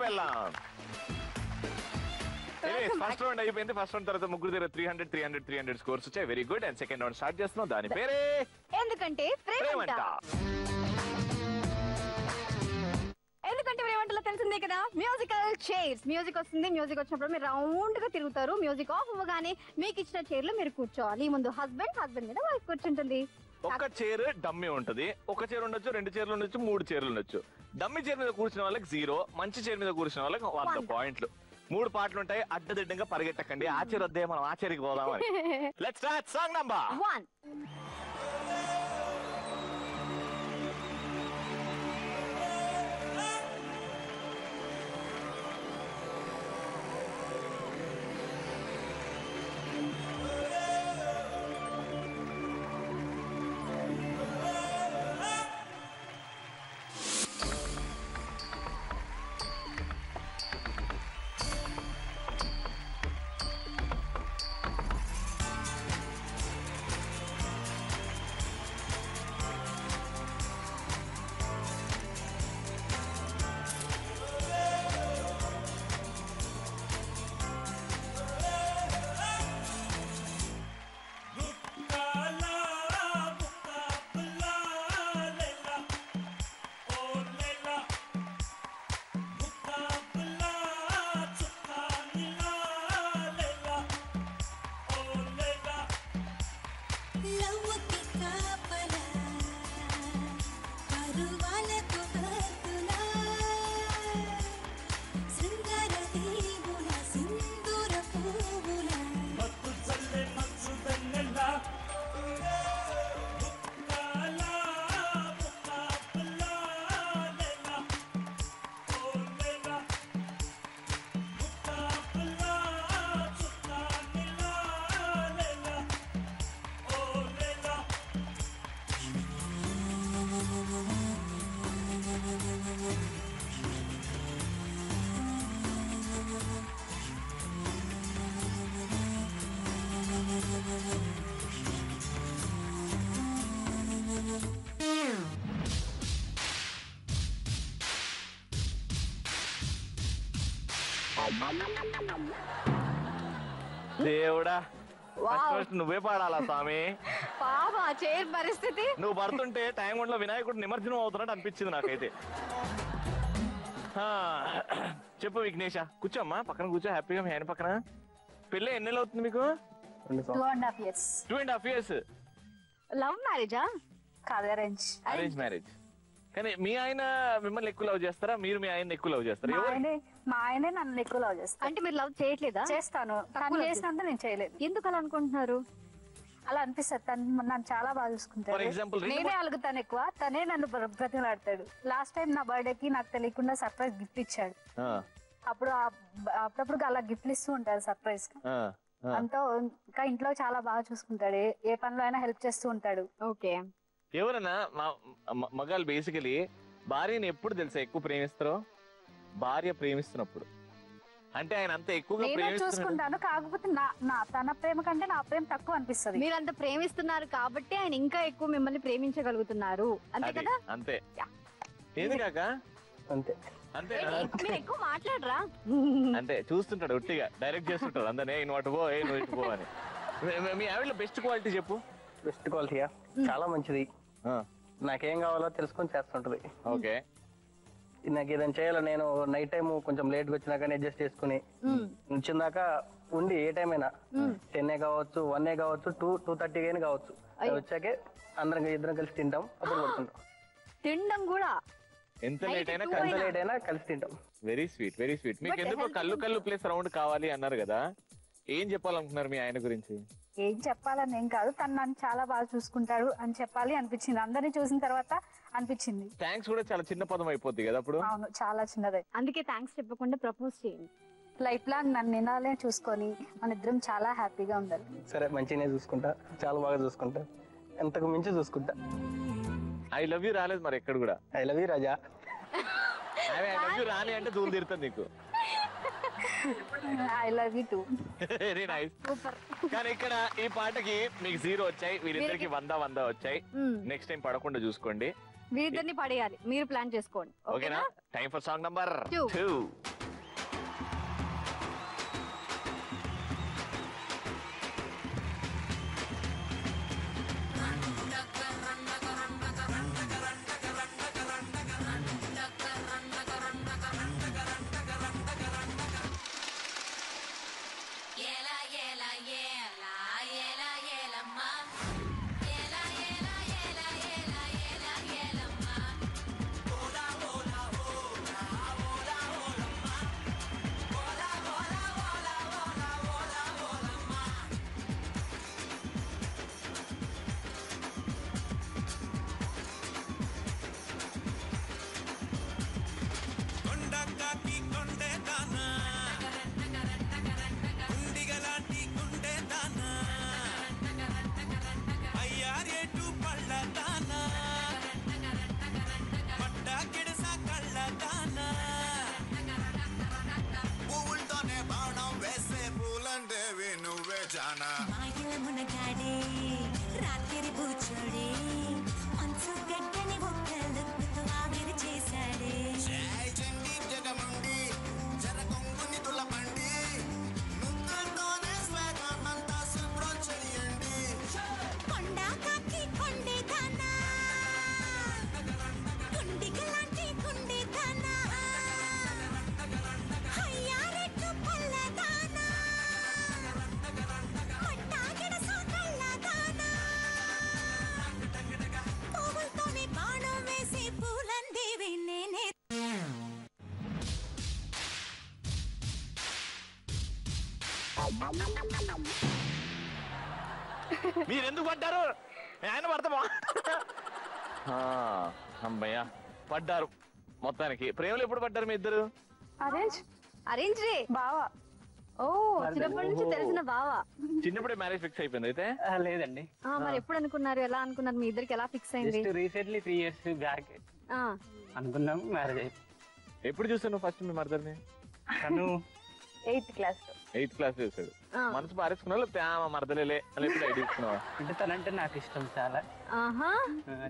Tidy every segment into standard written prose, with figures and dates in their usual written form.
పెళ్ళాం. First round అయిపోయింది. First round తర్వాత ముగ్గురు దగ్గర 300 స్కోర్స్ వచ్చాయి. Very good. And second round start చేస్తున్నాం. దాని పేరే ఎందుకంటే ప్రేమంట. ఎందుకంటే ప్రేమంటలో తెలిసిందే కదా, మ్యూజికల్ చైర్స్. మ్యూజిక్ వస్తుంది, మ్యూజిక్ వచ్చినప్పుడు మీరు రౌండ్ గా తిరుగుతారు. మ్యూజిక్ ఆఫ్ అవ్వగానే మీకు ఇచ్చిన చైర్ లో మీరు కూర్చోవాలి. ముందు హస్బెండ్ మీద వైఫ్ కూర్చుంటుంది. ఒక చైర్ డమ్మీ ఉంటది. ఒక చైర్ ఉండొచ్చు, 2 చైర్లు ఉండొచ్చు, 3 చైర్లు ఉండొచ్చు. డమ్మీ చైర్ మీద కూర్చున్న వాళ్ళకి 0, మంచి చైర్ మీద కూర్చున్న వాళ్ళకి 100 పాయింట్లు. 3 పాటలు ఉంటాయి. అడ్డదిడ్డంగా పరిగెట్టకండి. ఆ చైర్ వద్దే, మనం ఆ చైర్కి పోదామని. Let's start song number 1. దేవుడా, నువ్వే పాడాలా స్వామి? పాపా చైర్ పరిస్థితి. నువ్వు పడుతుంటే టైం లో వినాయకుడు నిమజ్జనం అవుతున్నట్టు అనిపించింది నాకైతే. చెప్పు విఘ్నేష, కూర్చోమ్మా, పక్కన కూర్చో హ్యాపీగా. మీ ఆయన పక్కన. పెళ్ళి ఎన్నేళ్ళు అవుతుంది మీకు? 2.5 years. 2.5 years. లవ్ మ్యారేజా? కాదు, అరేంజ్ మ్యారేజ్. కానీ మీ ఆయన మిమ్మల్ని ఎక్కువ లవ్ చేస్తారా, మీరు మీ ఆయన ఎక్కువ లవ్ చేస్తారా? మా ఆయనే నన్ను ఎక్కువ లవ్ చేస్తాను. అంటే మీరు లవ్ చేయట్లేదా? చేస్తాను, తను చేసినంత నేను చేయలేదు. ఎందుకు అలా అనుకుంటున్నారు? అలా అనిపిస్తుంది. తను నన్ను చాలా బాగా చూసుకుంటాడు. నేనే అలుగుతాను ఎక్కువ, తనే నన్ను బ్రతిమలాడతాడు. లాస్ట్ టైం నా బర్త్డే కి నాకు తెలియకుండా సర్ప్రైజ్ గిఫ్ట్ ఇచ్చాడు. అప్పుడు అప్పుడప్పుడు అలా గిఫ్ట్లు ఇస్తూ ఉంటాడు సర్ప్రైజ్. అంతా ఇంకా ఇంట్లో చాలా బాగా చూసుకుంటాడు. ఏ పనిలో అయినా హెల్ప్ చేస్తూ ఉంటాడు. ఓకే. ఎవరన్నా మగాళ్ళు బేసికలీ భార్యని ఎప్పుడు తెలుసా ఎక్కువ ప్రేమిస్తారో? భార్య ప్రేమిస్తున్నప్పుడు. అంటే ఆయన అంత ఎక్కువగా చూసుకుంటాను, కాకపోతే తన ప్రేమ కంటే నా ప్రేమ తక్కువ అనిపిస్తుంది. మీరు అంత ప్రేమిస్తున్నారు కాబట్టి ఆయన ఇంకా ఎక్కువ మిమ్మల్ని ప్రేమించగలుగుతున్నారు. అంతే కదా? అంతే. ఏది కాక అంతే. అంతే. మీరు ఎక్కువ మాట్లాడరా? అంతే, చూస్తుంటాడు, ఒట్టిగా డైరెక్ట్ చేస్తుంటాడు అందరినీ. నువ్వు అటు పో, నువ్వు ఇటు పో అని. మీ ఆవిడలో బెస్ట్ క్వాలిటీ చెప్పు. బెస్ట్ క్వాలిటీయా? చాలా మంచిది. నాకేం కావాలో తెలుసుకొని చేస్తుంటది. ఓకే. నాకు ఏదైనా చేయాలో నేను నైట్ టైం కొంచెం లేట్ గా వచ్చినా కానీ అడ్జస్ట్ చేసుకుని వచ్చిందాకా ఉండి ఏ టైం అయినా 10 కావచ్చు, 1 కావచ్చు, 2:30 అయినా కావచ్చు, వచ్చాకే ఇద్దరం కలిసి తింటాం, అప్పుడు పడుకుంటాం. తినడం కూడా ఎంత లేట్ అయినా కలిసి తింటాం. Very sweet, very sweet. మీకు ఎందుకు కళ్ళు ప్లేస్ రౌండ్ కావాలి అన్నారు కదా, ఏం చెప్పాలనుకున్నారు మీ ఆయన గురించి? ఏం చెప్పాలని ఏం కాదు, తను నన్ను చాలా బాగా చూసుకుంటాడు అని చెప్పాలి అనిపించింది. అందరినీ చూసిన తర్వాత అనిపించింది. థ్యాంక్స్ కూడా చాలా చిన్న పదం అయిపోద్ది కదా అప్పుడు. అవును, చాలా చిన్నదే. అందుకే థ్యాంక్స్ చెప్పకుండా ప్రపోజ్ చేయండి. లైఫ్ లాంగ్ నన్ను నినాలే చూసుకొని మన ఇద్దరం చాలా హ్యాపీగా ఉండాలి. సరే, మంచిగానే చూసుకుంటా, చాలా బాగా చూసుకుంటా, ఎంతకు మించి చూసుకుంటా. ఐ లవ్ యూ రాలేదు మరి ఎక్కడ కూడా? I love you Raja. I love you రాని అంటే దూలు తీరుతుంది నీకు. I love you two. Very nice. కానీ ఇక్కడ ఈ పాటకి మీకు 0 వచ్చాయి, వీరిద్దరికి 100 వచ్చాయి. నెక్స్ట్ టైం పడకుండా చూసుకోండి. వీరిద్దరిని పడేయాలి, మీరు ప్లాన్ చేసుకోండి. ఓకేనా? Time for song number 2. जाना మాయల మునగాడే రాత్రి కూర్చోడే మనసు గడ్డని ఒక్కలుతో ఆవిరి చేశాడే జై చండి జగమండి జర కొంగుని తులపండి ముందుతోనే స్వేగమంతా శుభ్రం చేయండి కొండ కాకి కొండే దానా కుండిగలాంటి కుండే దానా హయ్యారెట్టు పల్ల దానా పట్టాగిడ సోకళ్ళ దానా పువ్వులతోనే బాణం వేసి పూలందేవి నేనే మీరు ఎందుకు పడ్డారు? ఆయన పడతామా? అమ్మయ్య పడ్డారు మొత్తానికి. ప్రేమలో ఎప్పుడు పడ్డారు మీ ఇద్దరు? అరేంజ్ రే బావా. ఓ చిన్నప్పటి నుంచి తెలిసిన బావా. చిన్నప్పుడే మ్యారేజ్ ఫిక్స్ అయిపోయింది అయితే? లేదండి, మరి ఎప్పుడు అనుకున్నారు, ఎలా అనుకున్నారు, మీ ఇద్దరికి ఎలా ఫిక్స్ అయింది? జస్ట్ రీసెంట్లీ 3 years బ్యాక్ ఆ, అనుకున్నాం, మ్యారేజ్ అయిపోయింది. ఎప్పుడు చూసాను ఫస్ట్ మీ మదర్ని? తను 8th class లో. 8th క్లాస్ చూసాడు. ఆ. మనసు పారేసుకున్నా ప్రేమ మరదలేలే అని ఎప్పుడు ఐడియా ఇస్తున్నావా? అంటే తనంటే నాకు ఇష్టం చాలా, ఆహా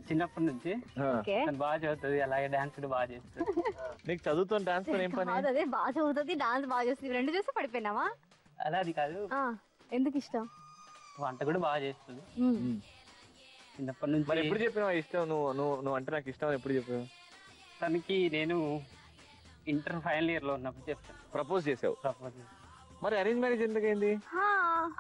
చిన్నప్పటి నుంచి. ఓకే. తను బాగా చదువుతుంది, అలాగే డాన్స్ కూడా బాగా చేస్తుంది. నీకు చదువుతో డాన్స్ తో ఏం పని? కాదు, అదే బాగా చదువుతుంది, డాన్స్ బాగా చేస్తుంది, రెండు చూసి పడిపోయినావా? అలా అది కాదు, ఆ, ఎందుకు ఇష్టం? వంట కూడా బాగా చేస్తుంది ఉమ్. చిన్నప్పటి నుంచి. మరి ఎప్పుడు చెప్పినావా ఇష్టం? నువ్వు అంటే నాకు ఇష్టం అని ఎప్పుడు చెప్పావు? తనకి నేను ఇంటర్ ఫైనల్ ఇయర్ లో ఉన్నప్పుడు చెప్తాను, ప్రపోజ్ చేసావు. ప్రపోజ్. మరి అరేంజ్ మ్యారేజ్ ఎందుకైంది? హా,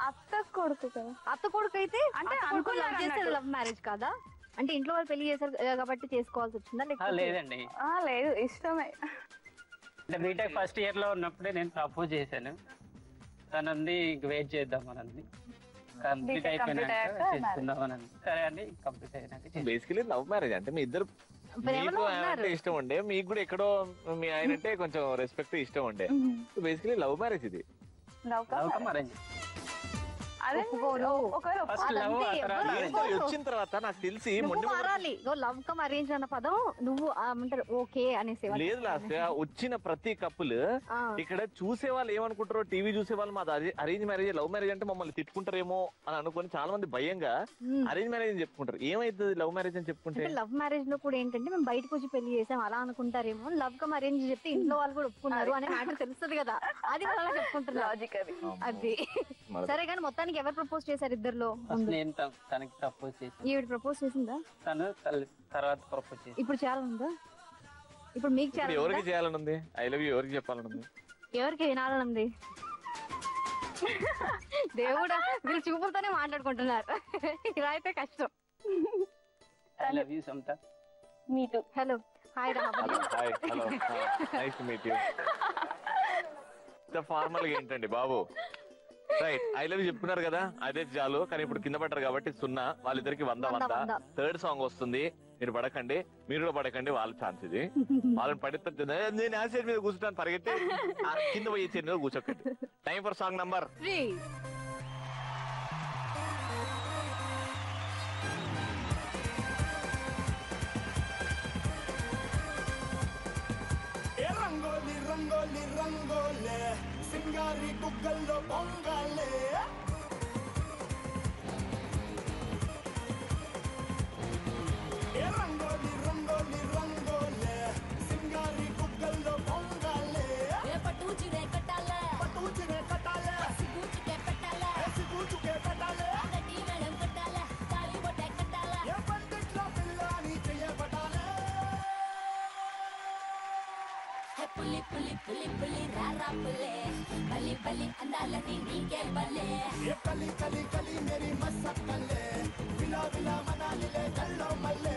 అత్త కొడుకు కదా. అత్త కొడుకు అయితే అంటే లవ్ అనుకున్నారు చేస్తే అన్నట్టు. లవ్ మ్యారేజ్ కాదా? అంటే ఇంట్లో వాళ్ళు పెళ్లి చేశారు కాబట్టి చేసుకోవాల్సి వచ్చిందా? లేకపోతే లేదండి, లేదు, ఇష్టమే. అంటే బీటెక్ ఫస్ట్ ఇయర్ లో ఉన్నప్పుడే నేను ప్రపోజ్ చేశాను. తనంది ఇంక వెయిట్ చేద్దాం అని అంది. కంప్లీట్ B.Tech complete అయిపోయినాక అయ్యాక చేసుకుందాం అని అంది. సరే అండి, కంప్లీట్ అయినాక చేసుకుందాం. బేసికలీ లవ్ మ్యారేజ్ అంటే మీ ఇద్దరు ప్రేమలో మీకు ఆయన ఉన్నారు. అంటే ఇష్టం ఉండే, మీకు కూడా ఎక్కడో మీ ఆయన అంటే కొంచెం రెస్పెక్ట్ ఇష్టం ఉండే. బేసికలీ లవ్ మ్యారేజ్ ఇది. Love love come arrange. అదే ఒప్పుకోరు. ఒకవేళ ఫస్ట్ లవ్, అదంతే, ఆ తర్వాత ఎవరు- ఏంటో వచ్చిన తర్వాత నాకు తెలిసి నువ్వు మొండి మారాలి. లవ్ కమ్ అరేంజ్ అన్న పదం నువ్వు అంటారు ఓకే అనేసి లేదు లాస్ట్ వచ్చిన ప్రతి కప్పులు ఇక్కడ చూసే వాళ్ళు ఏమనుకుంటారో, టీవీ చూసే వాళ్ళు మాది అరేంజ్ మ్యారేజ్, లవ్ మ్యారేజ్ అంటే మమ్మల్ని తిట్టుకుంటారేమో అని అనుకుని చాలా మంది భయంగా అరేంజ్ మ్యారేజ్ అని చెప్పుకుంటారు. ఏమైతుంది లవ్ మ్యారేజ్ అని చెప్పుకుంటే? లవ్ మ్యారేజ్ లో కూడా ఏంటంటే మేము బయటకు వచ్చి పెళ్లి చేసాం అలా అనుకుంటారేమో. లవ్ కమ్ అరేంజ్ చెప్తే ఇంట్లో వాళ్ళు కూడా ఒప్పుకున్నారు అనే మ్యాటర్ తెలుస్తుంది కదా, అది వాళ్ళు అలా చెప్పుకుంటారు. లాజిక్ అది. అది సరే కానీ మొత్తానికి ఎవరు ప్రపోజ్ చేశారు ఇద్దరులో? ఫస్ట్ నేను తనకి ప్రపోజ్ చేశాను, ఈవిడ ప్రపోజ్ చేసిందా? తను తర్వాత ప్రపోజ్ చేసి. ఇప్పుడు చాలా ఉందా? ఇప్పుడు మీకు ఇప్పుడు చాలా ఎవరికి చేయాలని ఉంది? ఐ లవ్ యూ ఎవరికి చెప్పాలని ఉంది? ఎవరికి వినాలని ఉంది? దేవుడా, వీళ్ళు చూపులతోనే మాట్లాడుకుంటున్నారు, ఇలా అయితే కష్టం. I love you Samata. Me too. Hello, hi రా. Hi, hello, nice to meet you. Formal గా ఏంటండి బాబు? రైట్, ఐ లవ్ యూ చెప్పుకున్నారు కదా, అదే చాలు. కానీ ఇప్పుడు కింద పడ్డారు కాబట్టి 0, వాళ్ళిద్దరికి 100. థర్డ్ సాంగ్ వస్తుంది, మీరు పడకండి, మీరు కూడా పడకండి, వాళ్ళ ఛాన్స్ ఇది. వాళ్ళని పడితే నేను ఆ సైడ్ మీద కూర్చుంటాను, పరిగెత్తి ఆ కింద పోయి సైడ్ మీద కూర్చోకండి. Time for song number 3. Rangoli rangoli రంగోలే సింగారి గుగ్గల్లో పొంగాలే రంగోలి రంగోలి రంగోలే సింగారి గుగ్గల్లో పొంగాలే పట్టు చిరే కట్టాల పట్టు చిరే కట్టాలే సిగుచుకే పెట్టాల సిగుచుకే కట్టాలే గట్టి మేడం కట్టాల తాళి బొట్టే కట్టాల ఏ పందిట్లో పిల్లని చేయబడాలే పులి పులి పులి పులి రారా పులే బలి బలి అందాలని నీకే బలే ఏ కలి కలి కలి మేరీ మసక్కలే విలా విలా మనాలిలే కల్లో మల్లే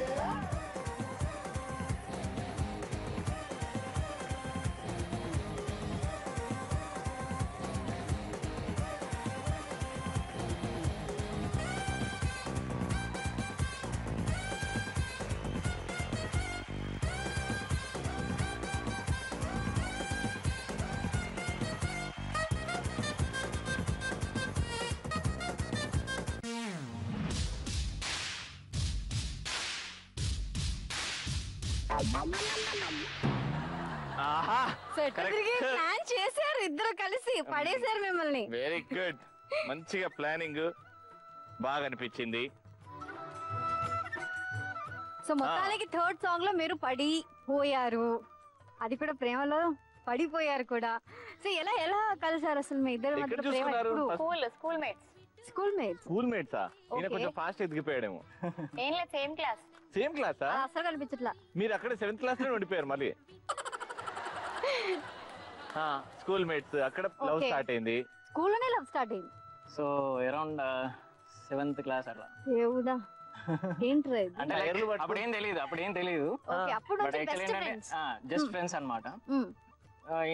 ఆహా, సో ఎట్లా తిరిగి ప్లాన్ చేశారు ఇద్దరు కలిసి, పడేశారు మిమ్మల్ని. Very good. మంచిగా ప్లానింగ్ బాగా అనిపించింది. సో మొత్తానికి థర్డ్ సాంగ్ లో మీరు పడిపోయారు, అది కూడా ప్రేమలో పడిపోయారు కూడా. సో ఎలా ఎలా కలిసారు అసలు మీ ఇద్దరు ఎక్కడ మధ్య ప్రేమ? చూసుకున్నారు? School mates. School mates. School మేట్సా? ఈయన Okay. కొంచెం ఫాస్ట్ ఎదిగిపోయాడేమో. ఏం లేదు, సేమ్ క్లాస్. సేమ్ క్లాసా? అసలు కనిపించట్లా. మీరు అక్కడ 7th క్లాస్ లో ఉండిపోయారు మళ్ళీ. స్కూల్ మేట్స్, అక్కడ లవ్ Okay. స్టార్ట్ అయింది. స్కూల్లోనే లవ్ స్టార్ట్ అయింది. సో అరౌండ్ 7th క్లాస్ అట్లా. దేవుడా ఏంట్రా ఇది? అంటే ఎర్లు పట్టుకో- అప్పుడేం తెలియదు ఓకే, అప్పుడు బట్ నుంచి యాక్చువల్లీ బెస్ట్ ఏంటంటే ఫ్రెండ్స్. జస్ట్ ఫ్రెండ్స్ అన్నమాట.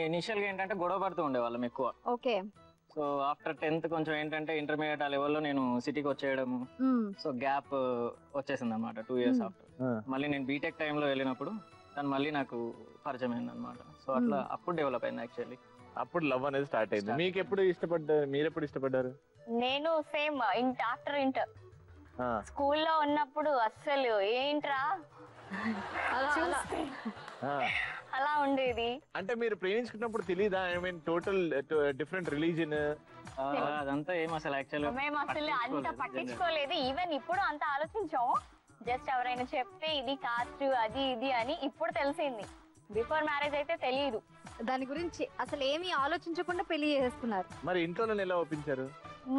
ఇనిషియల్ గా ఏంటంటే గొడవ పడుతూ ఉండేవాళ్ళం ఎక్కువ. ఓకే. సో ఆఫ్టర్ 10th కొంచెం ఏంటంటే ఇంటర్మీడియట్ ఆ లెవెల్లో నేను సిటీకి వచ్చేయడం, సో గ్యాప్ వచ్చేసింది అనమాట 2 years ఆఫ్టర్. మళ్ళీ నేను బీటెక్ టైంలో వెళ్ళినప్పుడు తను మళ్ళీ నాకు పరిచయం అయింది అనమాట. సో అట్లా అప్పుడు డెవలప్ అయింది యాక్చువల్లీ. అప్పుడు లవ్ అనేది స్టార్ట్ అయింది. మీకు ఎప్పుడు ఇష్టపడ్డారు? మీరు ఎప్పుడు ఇష్టపడ్డారు? నేను సేమ్ ఆఫ్టర్ ఇంటర్. స్కూల్లో ఉన్నప్పుడు అస్సలు ఏంట్రా అలా ఉండేది. అంటే మీరు ప్రేమించుకున్నప్పుడు తెలీదా? I mean total different religion. అదంతా ఏం అసలు యాక్చువల్లీ మేము అసలు అంత పట్టించుకోలేదు. ఈవెన్ ఇప్పుడు అంత ఆలోచించాం. జస్ట్ ఎవరైనా చెప్తే ఇది కాస్ట్ అది ఇది అని ఇప్పుడు తెలిసింది. బిఫోర్ మ్యారేజ్ అయితే తెలియదు. దాని గురించి అసలు ఏమీ ఆలోచించకుండా పెళ్లి చేసేసుకున్నారు. మరి ఇంట్లో ఎలా ఒప్పించారు?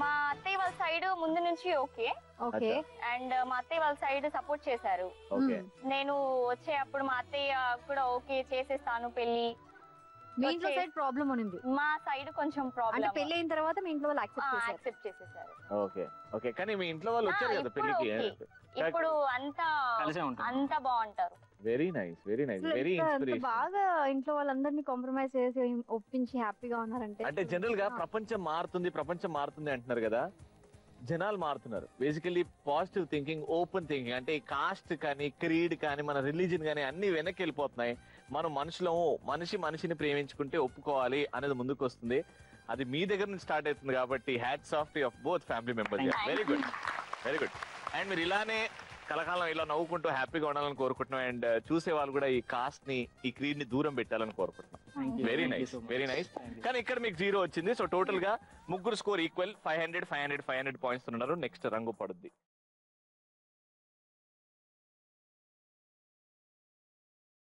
మా అత్తయ్య వాళ్ళ సైడ్ ముందు నుంచి ఓకే, ఓకే. అండ్ మా అత్తయ్య వాళ్ళ సైడ్ సపోర్ట్ చేశారు. ఓకే. నేను వచ్చేటప్పుడు మా అత్తయ్య కూడా ఓకే చేసేస్తాను పెళ్లి. మీ ఇంట్లో సైడ్ ప్రాబ్లం ఉంది. మా సైడ్ కొంచెం అంటే ప్రాబ్లం. పెళ్లి అయిన తర్వాత మీ ఇంట్లో వాళ్ళు యాక్సెప్ట్ చేశారు. యాక్సెప్ట్ చేసేసారు. ఓకే. ఓకే, కానీ మీ ఇంట్లో వాళ్ళు వచ్చారు కదా ఇప్పుడు పెళ్లికి. ఓకే. ఇప్పుడు అంతా కలిసే ఉంటాం. అంతా బాగుంటారు. వెరీ నైస్, వెరీ నైస్, అసలు వెరీ ఎంత ఇన్స్పిరేషన్. బాగా ఇంట్లో వాళ్ళందరినీ కాంప్రమైజ్ చేసి ఒప్పించి హ్యాపీగా ఉన్నారంటే. అంటే జనరల్ గా ప్రపంచం మారుతుంది అంటున్నారు కదా, జనాలు మారుతున్నారు. Basically positive thinking, open thinking. అంటే కాస్ట్ కానీ క్రీడ్ కానీ మన రిలీజన్ కానీ అన్ని వెనక్కి వెళ్ళిపోతున్నాయి. మనం మనిషిని ప్రేమించుకుంటే ఒప్పుకోవాలి అనేది ముందుకు వస్తుంది. అది మీ దగ్గర నుంచి స్టార్ట్ అవుతుంది కాబట్టి hats off to both family members. Very good, very good. And మీరు ఇలానే కలకాలం ఇలా నవ్వుకుంటూ హ్యాపీగా ఉండాలని కోరుకుంటున్నాం. అండ్ చూసే వాళ్ళు కూడా ఈ కాస్ట్ ని, ఈ క్రీడ్ ని దూరం పెట్టాలని కోరుకుంటున్నాం. Very nice, very nice. కానీ ఇక్కడ మీకు 0 వచ్చింది. సో టోటల్ గా ముగ్గురు స్కోర్ ఈక్వల్. 500 పాయింట్స్ ఉన్నారు. నెక్స్ట్ రంగు పడుద్ది.